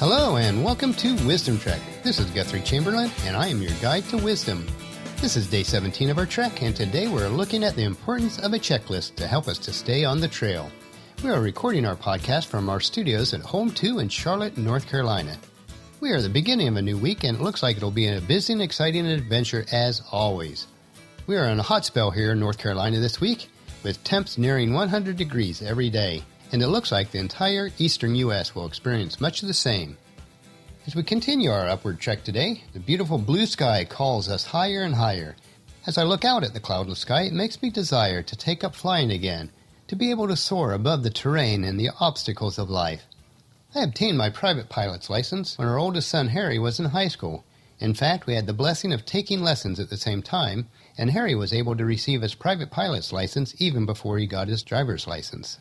Hello and welcome to Wisdom Trek. This is Guthrie Chamberlain and I am your guide to wisdom. This is day 17 of our trek, and today we're looking at the importance of a checklist to help us to stay on the trail. We are recording our podcast from our studios at Home 2 in Charlotte, North Carolina. We are at the beginning of a new week and it looks like it'll be a busy and exciting adventure as always. We are on a hot spell here in North Carolina this week with temps nearing 100 degrees every day, and it looks like the entire eastern U.S. will experience much of the same. As we continue our upward trek today, the beautiful blue sky calls us higher and higher. As I look out at the cloudless sky, it makes me desire to take up flying again, to be able to soar above the terrain and the obstacles of life. I obtained my private pilot's license when our oldest son Harry was in high school. In fact, we had the blessing of taking lessons at the same time, and Harry was able to receive his private pilot's license even before he got his driver's license.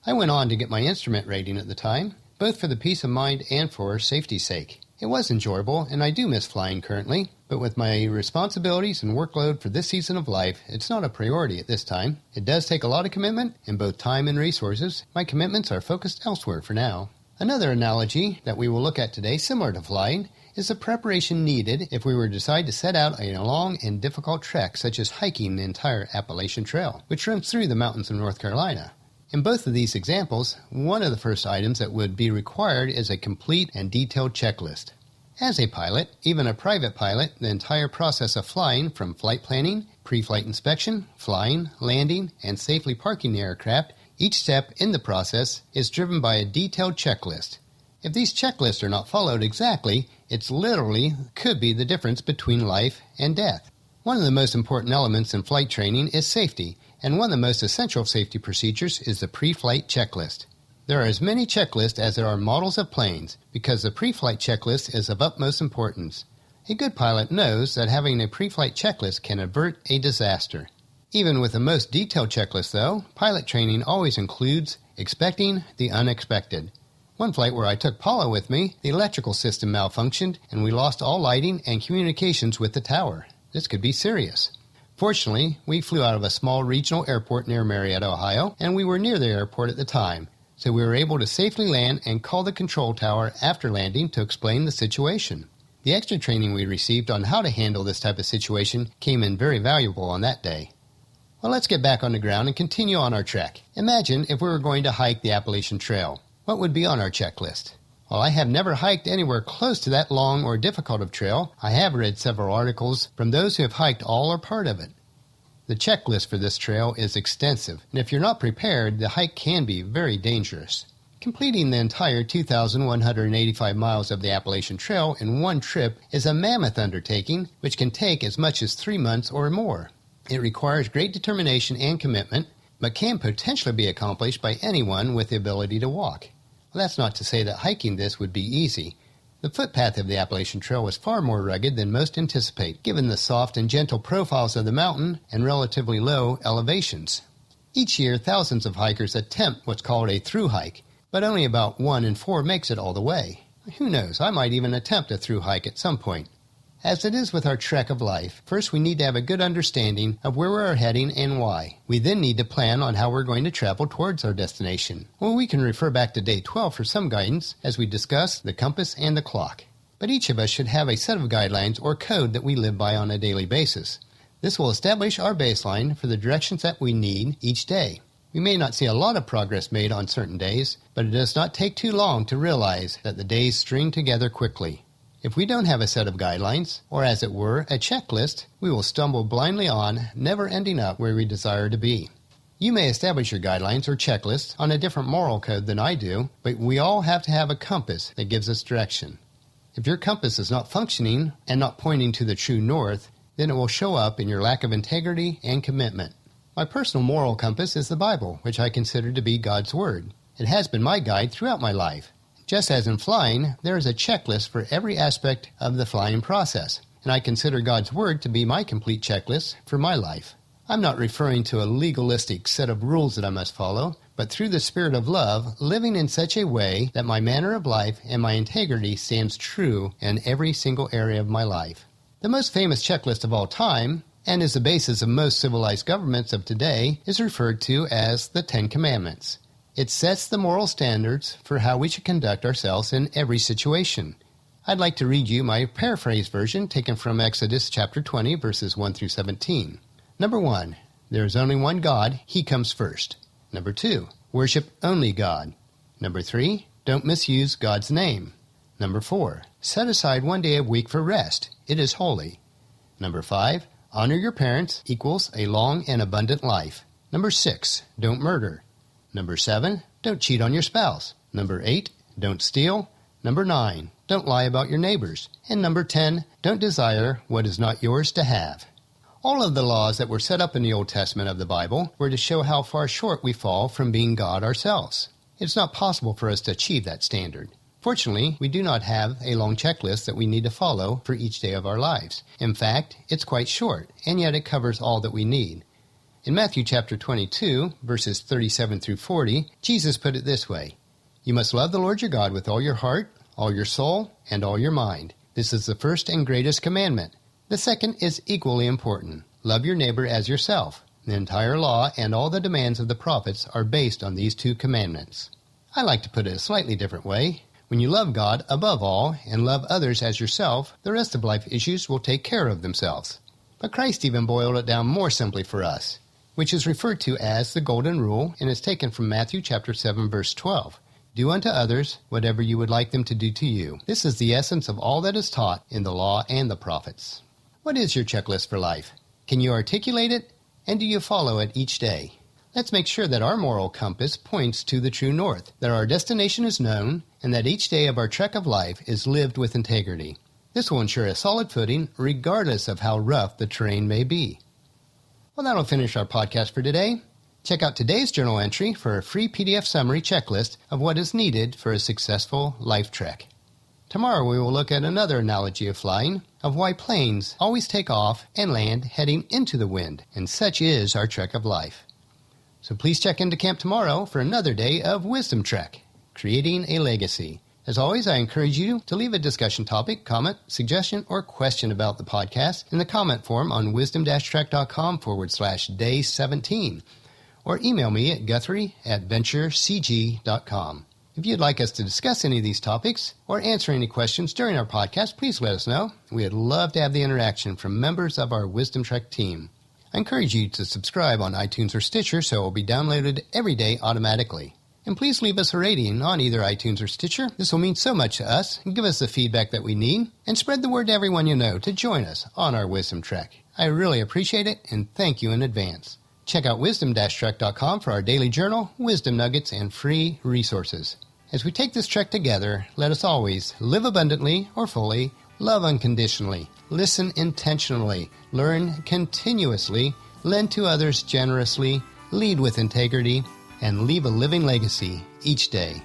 I went on to get my instrument rating at the time, both for the peace of mind and for safety's sake. It was enjoyable, and I do miss flying currently, but with my responsibilities and workload for this season of life, it's not a priority at this time. It does take a lot of commitment, in both time and resources. My commitments are focused elsewhere for now. Another analogy that we will look at today, similar to flying, is the preparation needed if we were to decide to set out on a long and difficult trek, such as hiking the entire Appalachian Trail, which runs through the mountains of North Carolina. In both of these examples, one of the first items that would be required is a complete and detailed checklist. As a pilot, even a private pilot, the entire process of flying, from flight planning, pre-flight inspection, flying, landing, and safely parking the aircraft, each step in the process is driven by a detailed checklist. If these checklists are not followed exactly, it literally could be the difference between life and death. One of the most important elements in flight training is safety, and one of the most essential safety procedures is the pre-flight checklist. There are as many checklists as there are models of planes, because the pre-flight checklist is of utmost importance. A good pilot knows that having a pre-flight checklist can avert a disaster. Even with the most detailed checklist, though, pilot training always includes expecting the unexpected. One flight where I took Paula with me, the electrical system malfunctioned, and we lost all lighting and communications with the tower. This could be serious. Fortunately, we flew out of a small regional airport near Marietta, Ohio, and we were near the airport at the time, so we were able to safely land and call the control tower after landing to explain the situation. The extra training we received on how to handle this type of situation came in very valuable on that day. Well, let's get back on the ground and continue on our trek. Imagine if we were going to hike the Appalachian Trail. What would be on our checklist? While I have never hiked anywhere close to that long or difficult of trail, I have read several articles from those who have hiked all or part of it. The checklist for this trail is extensive, and if you're not prepared, the hike can be very dangerous. Completing the entire 2,185 miles of the Appalachian Trail in one trip is a mammoth undertaking, which can take as much as 3 months or more. It requires great determination and commitment, but can potentially be accomplished by anyone with the ability to walk. Well, that's not to say that hiking this would be easy. The footpath of the Appalachian Trail was far more rugged than most anticipate, given the soft and gentle profiles of the mountain and relatively low elevations. Each year, thousands of hikers attempt what's called a through hike, but only about 1 in 4 makes it all the way. Who knows, I might even attempt a through hike at some point. As it is with our trek of life, first we need to have a good understanding of where we are heading and why. We then need to plan on how we're going to travel towards our destination. Well, we can refer back to day 12 for some guidance as we discuss the compass and the clock. But each of us should have a set of guidelines or code that we live by on a daily basis. This will establish our baseline for the directions that we need each day. We may not see a lot of progress made on certain days, but it does not take too long to realize that the days string together quickly. If we don't have a set of guidelines, or as it were, a checklist, we will stumble blindly on, never ending up where we desire to be. You may establish your guidelines or checklists on a different moral code than I do, but we all have to have a compass that gives us direction. If your compass is not functioning and not pointing to the true north, then it will show up in your lack of integrity and commitment. My personal moral compass is the Bible, which I consider to be God's Word. It has been my guide throughout my life. Just as in flying, there is a checklist for every aspect of the flying process, and I consider God's Word to be my complete checklist for my life. I'm not referring to a legalistic set of rules that I must follow, but through the spirit of love, living in such a way that my manner of life and my integrity stands true in every single area of my life. The most famous checklist of all time, and is the basis of most civilized governments of today, is referred to as the Ten Commandments. It sets the moral standards for how we should conduct ourselves in every situation. I'd like to read you my paraphrased version taken from Exodus chapter 20, verses 1 through 17. Number 1, there is only one God, He comes first. Number 2, worship only God. Number 3, don't misuse God's name. Number 4, set aside one day a week for rest. It is holy. Number 5, honor your parents equals a long and abundant life. Number 6, don't murder. Number 7, don't cheat on your spouse. Number 8, don't steal. Number 9, don't lie about your neighbors. And number 10, don't desire what is not yours to have. All of the laws that were set up in the Old Testament of the Bible were to show how far short we fall from being God ourselves. It's not possible for us to achieve that standard. Fortunately, we do not have a long checklist that we need to follow for each day of our lives. In fact, it's quite short, and yet it covers all that we need. In Matthew chapter 22, verses 37 through 40, Jesus put it this way: "You must love the Lord your God with all your heart, all your soul, and all your mind. This is the first and greatest commandment. The second is equally important. Love your neighbor as yourself. The entire law and all the demands of the prophets are based on these two commandments." I like to put it a slightly different way. When you love God above all and love others as yourself, the rest of life issues will take care of themselves. But Christ even boiled it down more simply for us, which is referred to as the Golden Rule and is taken from Matthew chapter 7, verse 12. Do unto others whatever you would like them to do to you. This is the essence of all that is taught in the law and the prophets. What is your checklist for life? Can you articulate it? And do you follow it each day? Let's make sure that our moral compass points to the true north, that our destination is known, and that each day of our trek of life is lived with integrity. This will ensure a solid footing regardless of how rough the terrain may be. Well, that'll finish our podcast for today. Check out today's journal entry for a free PDF summary checklist of what is needed for a successful life trek. Tomorrow we will look at another analogy of flying, of why planes always take off and land heading into the wind, and such is our trek of life. So please check into camp tomorrow for another day of Wisdom Trek, creating a legacy. As always, I encourage you to leave a discussion topic, comment, suggestion, or question about the podcast in the comment form on wisdom-trek.com/day17, or email me at guthrie@venturecg.com. If you'd like us to discuss any of these topics or answer any questions during our podcast, please let us know. We would love to have the interaction from members of our Wisdom Trek team. I encourage you to subscribe on iTunes or Stitcher so it will be downloaded every day automatically. And please leave us a rating on either iTunes or Stitcher. This will mean so much to us and give us the feedback that we need. And spread the word to everyone you know to join us on our Wisdom Trek. I really appreciate it and thank you in advance. Check out wisdom-trek.com for our daily journal, wisdom nuggets, and free resources. As we take this trek together, let us always live abundantly or fully, love unconditionally, listen intentionally, learn continuously, lend to others generously, lead with integrity, and leave a living legacy each day.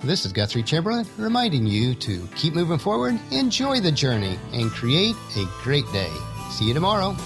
This is Guthrie Chamberlain reminding you to keep moving forward, enjoy the journey, and create a great day. See you tomorrow.